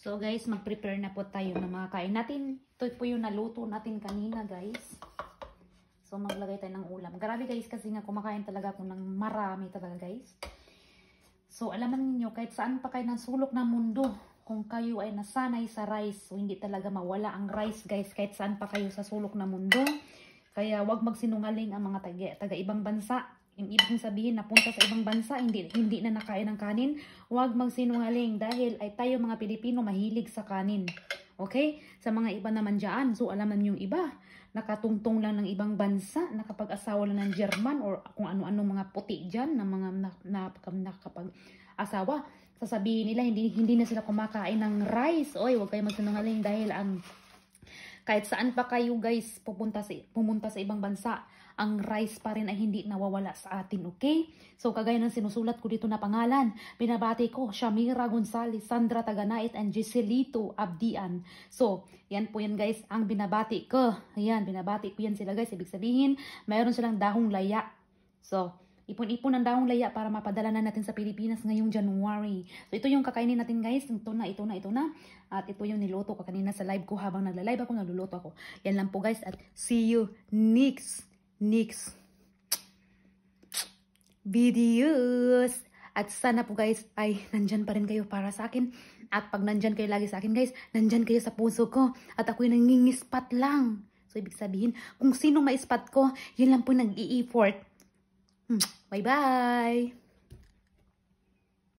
So guys, mag-prepare na po tayo ng mga kain natin. Ito po yung naluto natin kanina guys. So maglagay tayo ng ulam. Grabe guys, kasi nga kumakain talaga ako ng marami talaga guys. So alaman niyo kahit saan pa kayo ng sulok ng mundo, kung kayo ay nasanay sa rice, so hindi talaga mawala ang rice guys kahit saan pa kayo sa sulok ng mundo. Kaya wag magsinungaling ang mga taga ibang bansa. Ibig sabihin na punta sa ibang bansa, hindi na nakain ng kanin. Huwag magsinungaling dahil ay tayo mga Pilipino mahilig sa kanin. Okay? Sa mga iba naman dyan, so alaman yung iba, nakatungtong lang ng ibang bansa, nakapag-asawa lang ng German or kung ano-ano mga puti dyan, na mga nakapag-asawa. Sasabihin nila, hindi na sila kumakain ng rice. Oy, huwag kayo magsinungaling dahil kahit saan pa kayo guys pumunta sa ibang bansa, ang rice pa rin ay hindi nawawala sa atin, okay? So kagaya ng sinusulat ko dito na pangalan, binabati ko Shamira Gonzalez, Sandra Taganait, and Giselito Abdian. So yan po yan guys ang binabati ko. Ayan, binabati ko yan sila guys. Ibig sabihin mayroon silang dahong laya. So ipon-ipon ang dahong laya para mapadala na natin sa Pilipinas ngayong January. So ito yung kakainin natin guys. Ito na. At ito yung niluto ko kanina sa live ko habang nagla-live ako, nagluluto ako. Yan lang po guys at see you next videos. At sana po guys ay nandyan pa rin kayo para sa akin. At pag nandyan kayo lagi sa akin guys, nandyan kayo sa puso ko. At ako'y nangingispat lang. So ibig sabihin, kung sino ma-spot ko, yun lang po nag-i-effort. Bye-bye!